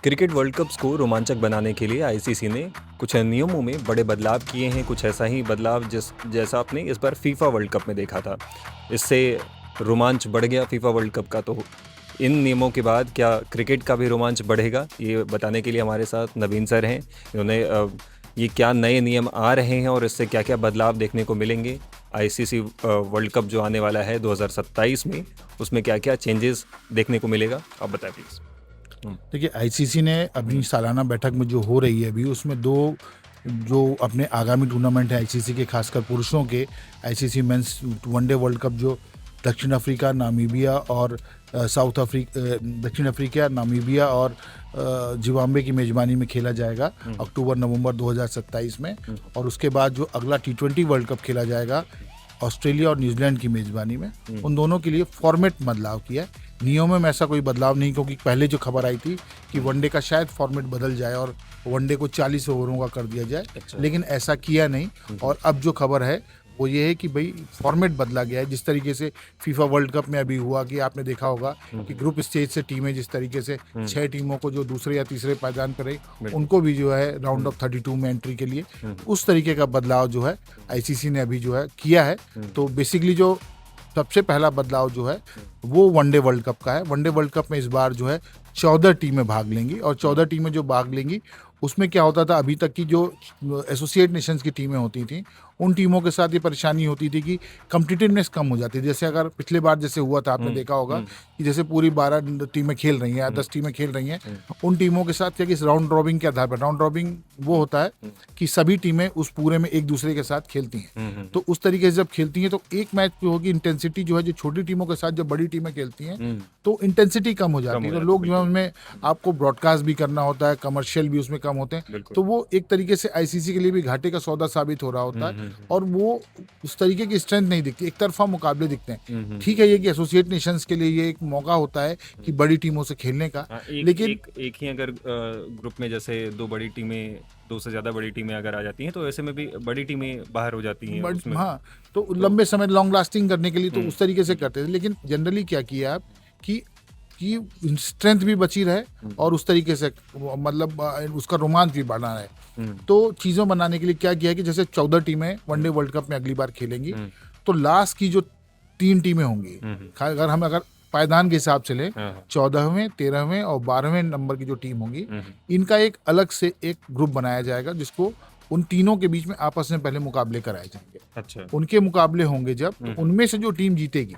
Cricket world cups को रोमांचक बनाने के लिए आईसीसी ने कुछ नियमों में बड़े बदलाव किए हैं। कुछ ऐसा ही बदलाव जैसा आपने इस बार फीफा वर्ल्ड कप में देखा था। इससे रोमांच बढ़ गया फीफा वर्ल्ड कप का। तो इन नियमों के बाद क्या क्रिकेट का भी रोमांच बढ़ेगा, ये बताने के लिए हमारे साथ नवीन सर हैं। इन्होंने ये क्या नए नियम आ रहे हैं और इससे क्या क्या बदलाव देखने को मिलेंगे, आईसीसी वर्ल्ड कप जो आने वाला है 2027 में, उसमें क्या क्या चेंजेस देखने को मिलेगा, आप बताएं प्लीज़। देखिए, आईसीसी ने अपनी सालाना बैठक में जो हो रही है अभी, उसमें दो जो अपने आगामी टूर्नामेंट है आईसीसी के, खासकर पुरुषों के ICC men's one day world cup जो दक्षिण अफ्रीका, नामीबिया और दक्षिण अफ्रीका, नामीबिया और जिम्बाब्वे की मेज़बानी में खेला जाएगा अक्टूबर नवंबर 2027 में। और उसके बाद जो अगला T20 वर्ल्ड कप खेला जाएगा ऑस्ट्रेलिया और न्यूजीलैंड की मेज़बानी में, उन दोनों के लिए फॉर्मेट बदलाव किया है। नियमों में ऐसा कोई बदलाव नहीं, क्योंकि पहले जो खबर आई थी कि वनडे का शायद फॉर्मेट बदल जाए और वनडे को 40 ओवरों का कर दिया जाए, लेकिन ऐसा किया नहीं। और अब जो खबर है वो ये है कि भाई फॉर्मेट बदला गया है। जिस तरीके से फीफा वर्ल्ड कप में अभी हुआ कि आपने देखा होगा कि ग्रुप स्टेज से टीमें जिस तरीके से 6 टीमों को जो दूसरे या तीसरे पायदान पर रही, उनको भी जो है राउंड ऑफ 32 में एंट्री के लिए उस तरीके का बदलाव जो है आईसीसी ने अभी जो है किया है। तो बेसिकली जो सबसे पहला बदलाव जो है वो वनडे वर्ल्ड कप का है। वनडे वर्ल्ड कप में इस बार जो है 14 टीमें भाग लेंगी, और 14 टीमें जो भाग लेंगी उसमें क्या होता था, अभी तक की जो एसोसिएट नेशंस की टीमें होती थी उन टीमों के साथ ये परेशानी होती थी कि कम्पिटिटिवनेस कम हो जाती थी। जैसे अगर पिछले बार जैसे हुआ था, आपने देखा होगा कि जैसे पूरी 12 टीमें खेल रही हैं या 10 टीमें खेल रही हैं, उन टीमों के साथ क्या कि राउंड रॉबिंग के आधार पर, राउंड रॉबिंग वो होता है कि सभी टीमें उस पूरे में एक दूसरे के साथ खेलती हैं। तो उस तरीके से जब खेलती हैं तो एक मैच जो होगी, इंटेंसिटी जो है, जो छोटी टीमों के साथ जब बड़ी टीमें खेलती हैं तो इंटेंसिटी कम हो जाती है। तो लोग जो है उनमें आपको ब्रॉडकास्ट भी करना होता है, कमर्शियल भी उसमें कम होते हैं। तो वो एक तरीके से आईसीसी के लिए भी घाटे का सौदा साबित हो रहा होता है, और वो उस तरीके की स्ट्रेंथ नहीं दिखती, एक तरफा मुकाबले दिखते हैं। ठीक है, ये कि एसोसिएट नेशंस के लिए ये एक मौका होता है कि बड़ी टीमों से खेलने का, लेकिन एक ही अगर ग्रुप में जैसे दो से ज्यादा बड़ी टीमें अगर आ जाती हैं तो ऐसे में भी बड़ी टीमें बाहर हो जाती हैं उसमें। हाँ, तो लंबे समय लॉन्ग लास्टिंग करने के लिए तो उस तरीके से करते थे। लेकिन जनरली क्या किया आप कि स्ट्रेंथ भी बची रहे और उस तरीके से मतलब उसका रोमांच भी बढ़ा रहे। तो चीज़ों बनाने के लिए क्या किया कि जैसे 14 टीमें वनडे वर्ल्ड कप में अगली बार खेलेंगी, तो लास्ट की जो 3 टीमें होंगी, अगर पायदान के हिसाब से लें, 14वें, 13वें और 12वें नंबर की जो टीम होंगी, इनका एक अलग से एक ग्रुप बनाया जाएगा, जिसको उन तीनों के बीच में आपस में पहले मुकाबले कराए जाएंगे। अच्छा। उनके मुकाबले होंगे जब, तो उनमें से जो टीम जीतेगी,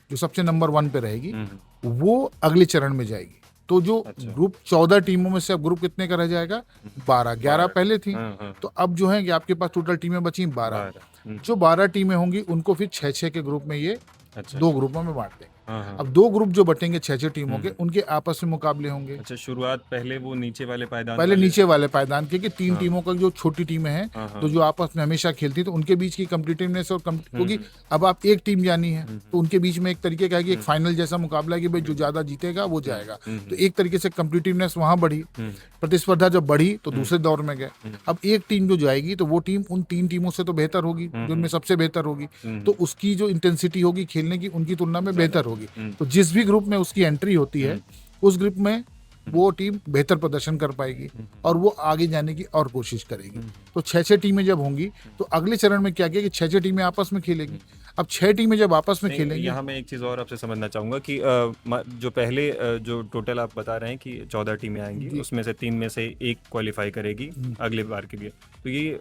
जो सबसे नंबर 1 पे रहेगी, वो अगले चरण में जाएगी। तो जो ग्रुप 14 टीमों में से अब ग्रुप कितने का रह जाएगा? 12। 11 पहले थी, तो अब जो है कि आपके पास टोटल टीमें बची 12। जो 12 टीमें होंगी उनको फिर 6-6 के ग्रुप में ये 2 ग्रुपों में बांट देंगे। अब 2 ग्रुप जो बटेंगे 6-6 टीमों के, उनके आपस में मुकाबले होंगे। अच्छा, शुरुआत पहले वो नीचे वाले पायदान के 3 टीमों का, जो छोटी टीमें हैं तो जो आपस में हमेशा खेलती, तो उनके बीच की कम्पिटिटिवनेस और क्योंकि अब आप एक टीम जानी है तो उनके बीच में एक तरीके का है कि एक फाइनल जैसा मुकाबला है कि भाई जो ज्यादा जीतेगा वो जाएगा। तो एक तरीके से कम्पिटिटिवनेस वहां बढ़ी, प्रतिस्पर्धा जब बढ़ी तो दूसरे दौर में गए। अब एक टीम जो जाएगी तो वो टीम उन 3 टीमों से तो बेहतर होगी, जो उनमें सबसे बेहतर होगी, तो उसकी जो इंटेंसिटी होगी खेलने की उनकी तुलना में बेहतर होगी। तो जिस भी ग्रुप में उसकी एंट्री होती है, उस ग्रुप में वो टीम बेहतर प्रदर्शन कर पाएगी और वो आगे जाने की और कोशिश करेगी। तो 6-6 टीमें जब होंगी तो अगले चरण में क्या किया कि 6-6 टीमें आपस में खेलेंगी। अब 6 टीमें जब आपस में खेलेंगी, यहाँ मैं एक चीज़ और आपसे समझना चाहूँगा कि जो पहले जो टोटल आप बता रहे हैं कि 14 टीमें आएंगी, उसमें से 3 में से 1 क्वालिफाई करेगी अगले बार के लिए, तो ये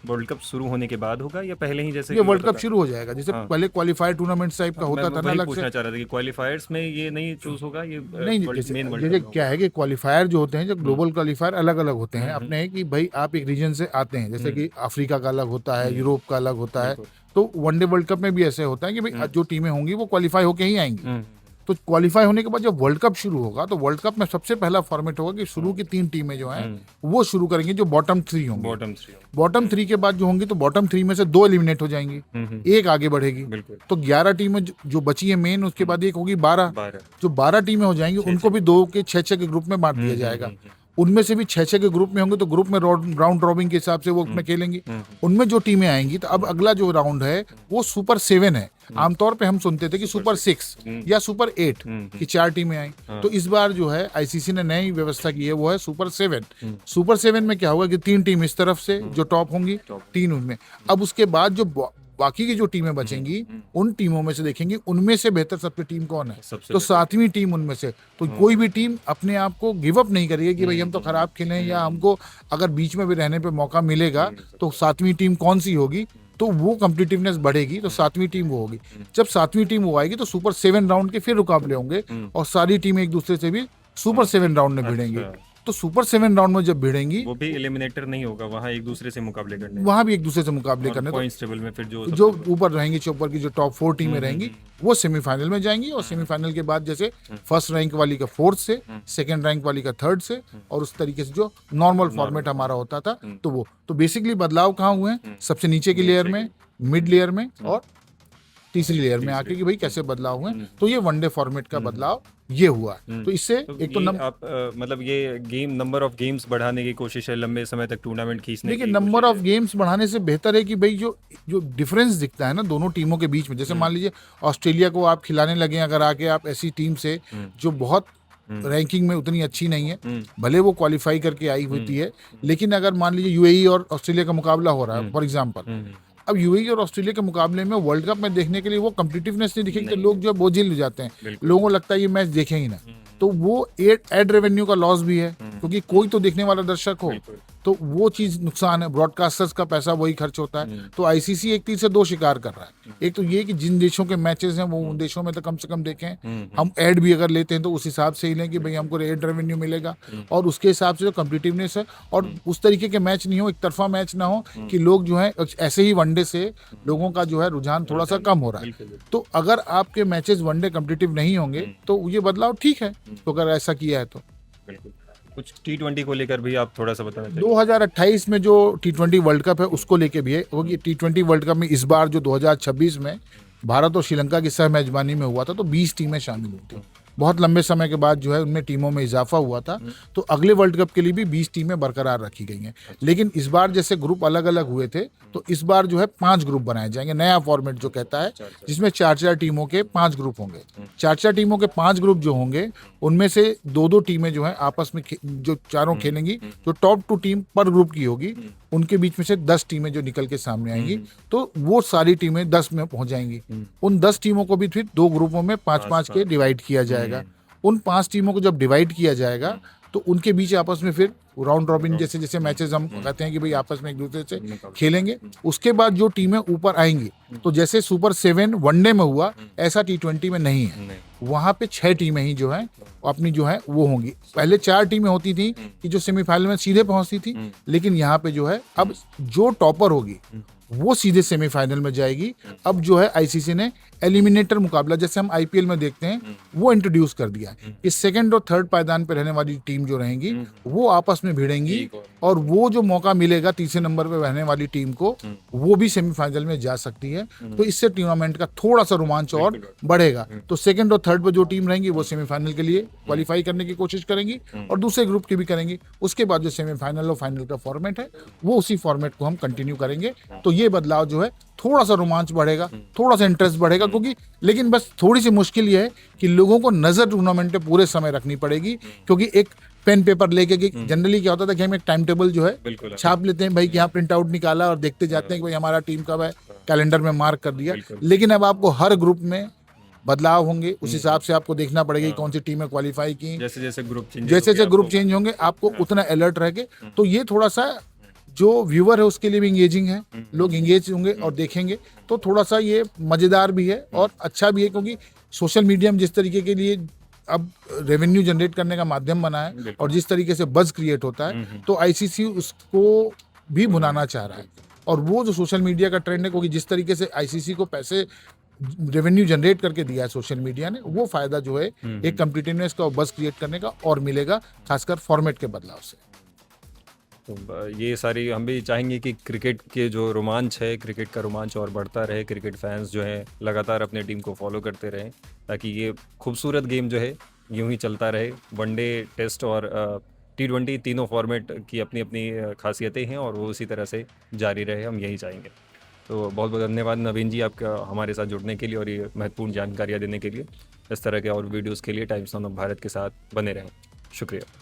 वर्ल्ड कप शुरू होने के बाद होगा या पहले ही? जैसे ये वर्ल्ड कप शुरू हो जाएगा, जैसे पहले क्वालिफायर टूर्नामेंट टाइप का होता था ना, अलग से पूछना चाह रहा था कि क्वालिफायर्स में ये नहीं चूज होगा, ये नहीं। जैसे क्या है कि क्वालिफायर जो होते हैं, जो ग्लोबल क्वालिफायर अलग अलग होते हैं अपने, कि भाई आप एक रीजन से आते हैं, जैसे कि अफ्रीका का अलग होता है, यूरोप का अलग होता है। तो वनडे वर्ल्ड कप में भी ऐसे होता है कि भाई जो टीमें होंगी वो क्वालिफाई होके ही आएंगी। तो क्वालिफाई होने के बाद जब वर्ल्ड कप शुरू होगा तो वर्ल्ड कप में सबसे पहला फॉर्मेट होगा कि शुरू की 3 टीमें जो हैं वो शुरू करेंगी, जो बॉटम 3 होंगी। बॉटम 3 के बाद जो होंगी तो बॉटम 3 में से 2 एलिमिनेट हो जाएंगी, एक आगे बढ़ेगी। तो 11 टीमें जो बची है मेन, उसके बाद एक होगी 12। जो 12 टीमें हो जाएंगी उनको भी 2 के 6-6 के ग्रुप में बांट दिया जाएगा। उनमें से भी 6-6 के ग्रुप में होंगे, तो ग्रुप में राउंड रॉबिन के हिसाब से वो अपने खेलेंगी। उनमें जो टीमें आएंगी, तो अब अगला जो राउंड है वो सुपर 7 है। आमतौर पे हम सुनते थे कि सुपर 6 या सुपर 8 की 4 टीमें आई। तो इस बार जो है आईसीसी ने नई व्यवस्था की है, वो है सुपर 7। सुपर 7 में क्या होगा कि 3 टीम इस तरफ से जो टॉप होंगी, 3 उनमें। अब उसके बाद जो बाकी की जो टीमें बचेंगी, उन टीमों में से देखेंगे उनमें से बेहतर सबसे टीम कौन है, तो 7वीं टीम उनमें से। तो कोई भी टीम अपने आप को गिव अप नहीं करेगी कि भाई हम तो खराब खेलें, या हमको अगर बीच में भी रहने पे मौका मिलेगा तो 7वीं टीम कौन सी होगी, तो वो कॉम्पिटिटिवनेस बढ़ेगी, तो 7वीं टीम वो होगी। जब 7वीं टीम वो आएगी तो सुपर 7 राउंड के फिर मुकाबले होंगे, और सारी टीमें एक दूसरे से भी सुपर 7 राउंड में भिड़ेंगी। तो सुपर 7 राउंड में जब भिड़ेंगी, वो भी एलिमिनेटर नहीं होगा, वहाँ एक दूसरे से मुकाबले करने, वहां भी एक दूसरे से मुकाबले करने। पॉइंट्स टेबल में फिर जो ऊपर रहेंगी, ऊपर की जो टॉप 4 टीमें रहेंगी, वो सेमीफाइनल में जाएंगी। और सेमीफाइनल के बाद जैसे फर्स्ट रैंक वाली का 4th से, सेकंड रैंक वाली का 3rd से, और उस तरीके से जो नॉर्मल फॉर्मेट हमारा होता था, तो वो तो बेसिकली बदलाव कहाँ हुए हैं, सबसे नीचे की लेयर में, मिड लेयर में और तीसरी लेयर में आके कि भाई कैसे बदलाव हुए। तो ये वनडे फॉर्मेट का बदलाव ये हुआ। तो इससे एक तो आप मतलब ये गेम नंबर ऑफ गेम्स बढ़ाने की कोशिश है, लंबे समय तक टूर्नामेंट खींचने की। देखिए, नंबर ऑफ गेम्स बढ़ाने से बेहतर है कि भाई जो डिफरेंस दिखता है ना दोनों टीमों के बीच में, जैसे मान लीजिए ऑस्ट्रेलिया को आप खिलाने लगे अगर आके आप ऐसी टीम से जो बहुत रैंकिंग में उतनी अच्छी नहीं है, भले वो क्वालिफाई करके आई होती है, लेकिन अगर मान लीजिए यूएई और ऑस्ट्रेलिया का मुकाबला हो रहा है फॉर एग्जांपल, अब यूएई और ऑस्ट्रेलिया के मुकाबले में वर्ल्ड कप में देखने के लिए वो कॉम्पिटिटिवनेस नहीं दिखेगी, तो लोग जो है बोझिल हो जाते हैं, लोगों को लगता है ये मैच देखें ही ना। तो वो एड रेवेन्यू का लॉस भी है, क्योंकि कोई तो देखने वाला दर्शक हो, तो वो चीज नुकसान है। ब्रॉडकास्टर्स का पैसा वही खर्च होता है। तो आईसीसी एक तीर से दो शिकार कर रहा है। एक तो ये कि जिन देशों के मैचेस हैं वो उन देशों में तो कम से कम देखें। हम ऐड भी अगर लेते हैं तो उस हिसाब से ही लें कि भाई हमको एड रेवेन्यू मिलेगा, और उसके हिसाब से जो कॉम्पिटिटिवनेस है, और उस तरीके के मैच नहीं हो, एक तरफा मैच ना हो कि लोग जो है ऐसे ही वनडे से लोगों का जो है रुझान थोड़ा सा कम हो रहा है। तो अगर आपके मैचेस वनडे कॉम्पिटिटिव नहीं होंगे तो ये बदलाव ठीक है, तो अगर ऐसा किया है तो। कुछ T20 को लेकर भी आप थोड़ा सा बताना चाहिए। 2028 में जो T20 वर्ल्ड कप है उसको लेके भी है, क्योंकि T20 वर्ल्ड कप में इस बार जो 2026 में भारत और श्रीलंका की सह मेजबानी में हुआ था, तो 20 टीमें शामिल हुई थी। बहुत लंबे समय के बाद जो है उनमें टीमों में इजाफा हुआ था, तो अगले वर्ल्ड कप के लिए भी 20 टीमें बरकरार रखी गई हैं। लेकिन इस बार जैसे ग्रुप अलग अलग हुए थे, तो इस बार जो है 5 ग्रुप बनाए जाएंगे, नया फॉर्मेट जो कहता है, जिसमें 4-4 टीमों के 5 ग्रुप होंगे। 4-4 टीमों के 5 ग्रुप जो होंगे, उनमें से 2-2 टीमें जो है आपस में जो चारों खेलेंगी, जो टॉप 2 टीम पर ग्रुप की होगी, उनके बीच में से 10 टीमें जो निकल के सामने आएंगी, तो वो सारी टीमें 10 में पहुंच जाएंगी। उन 10 टीमों को भी फिर 2 ग्रुपों में 5-5 के डिवाइड किया जाएगा। उन 5 टीमों को जब डिवाइड किया जाएगा, तो उनके बीच आपस में फिर राउंड रॉबिन जैसे जैसे मैचेस हम कहते हैं कि भाई आपस में एक दूसरे से खेलेंगे। उसके बाद जो टीमें ऊपर आएंगी, तो जैसे सुपर 7 वनडे में हुआ, ऐसा T20 में नहीं है। वहां पे 6 टीमें ही जो है अपनी जो है वो होंगी। पहले 4 टीमें होती थी कि जो सेमीफाइनल में सीधे पहुंचती थी, लेकिन यहाँ पे जो है अब जो टॉपर होगी वो सीधे सेमीफाइनल में जाएगी। अब जो है आईसीसी ने एलिमिनेटर मुकाबला, जैसे हम आईपीएल में देखते हैं, वो इंट्रोड्यूस कर दिया है कि सेकंड और थर्ड पायदान पे रहने वाली टीम जो रहेंगी वो आपस में भिड़ेंगी, और वो जो मौका मिलेगा तीसरे नंबर पे रहने वाली टीम को, वो भी सेमीफाइनल में जा सकती है। तो इससे टूर्नामेंट का थोड़ा सा रोमांच और बढ़ेगा। तो सेकंड और थर्ड पे जो टीम रहेंगी वो सेमीफाइनल के लिए क्वालिफाई करने की कोशिश करेंगी, और दूसरे ग्रुप की भी करेंगी। उसके बाद जो सेमीफाइनल और फाइनल का फॉर्मेट है, वो उसी फॉर्मेट को हम कंटिन्यू करेंगे। तो ये बदलाव जो है थोड़ा सा रोमांच बढ़ेगा, थोड़ा सा इंटरेस्ट बढ़ेगा, क्योंकि लेकिन बस थोड़ी सी मुश्किल ये है कि लोगों को नजर टूर्नामेंट पे पूरे समय रखनी पड़ेगी, क्योंकि एक पेन पेपर लेके जनरली क्या होता था कि हम एक टाइम टेबल जो है छाप लेते हैं भाई कि यहाँ प्रिंट आउट निकाला और देखते जाते हैं कि भाई हमारा टीम कब है, कैलेंडर में मार्क कर दिया। लेकिन अब आपको हर ग्रुप में बदलाव होंगे, उस हिसाब से आपको देखना पड़ेगा कि कौन सी टीमें क्वालिफाई की। जैसे जैसे ग्रुप चेंज होंगे आपको उतना अलर्ट रहेंगे। तो ये थोड़ा सा जो व्यूअर है उसके लिए भी इंगेजिंग है, लोग इंगेज होंगे और देखेंगे, तो थोड़ा सा ये मजेदार भी है और अच्छा भी है, क्योंकि सोशल मीडिया में जिस तरीके के लिए अब रेवेन्यू जनरेट करने का माध्यम बना है और जिस तरीके से बज क्रिएट होता है, तो आईसीसी उसको भी भुनाना चाह रहा है। और वो जो सोशल मीडिया का ट्रेंड है, क्योंकि जिस तरीके से आईसीसी को पैसे रेवेन्यू जनरेट करके दिया है सोशल मीडिया ने, वो फायदा जो है एक कॉम्पिटिटिवनेस का और बज क्रिएट करने का और मिलेगा, खासकर फॉर्मेट के बदलाव से। तो ये सारी हम भी चाहेंगे कि क्रिकेट के जो रोमांच है, क्रिकेट का रोमांच और बढ़ता रहे, क्रिकेट फैंस जो है लगातार अपने टीम को फॉलो करते रहें, ताकि ये खूबसूरत गेम जो है यूं ही चलता रहे। वनडे, टेस्ट और T20 तीनों फॉर्मेट की अपनी अपनी खासियतें हैं और वो उसी तरह से जारी रहे, हम यही चाहेंगे। तो बहुत बहुत धन्यवाद नवीन जी आपका हमारे साथ जुड़ने के लिए और ये महत्वपूर्ण जानकारियाँ देने के लिए। इस तरह के और वीडियोज़ के लिए टाइम्स ऑफ भारत के साथ बने रहें। शुक्रिया।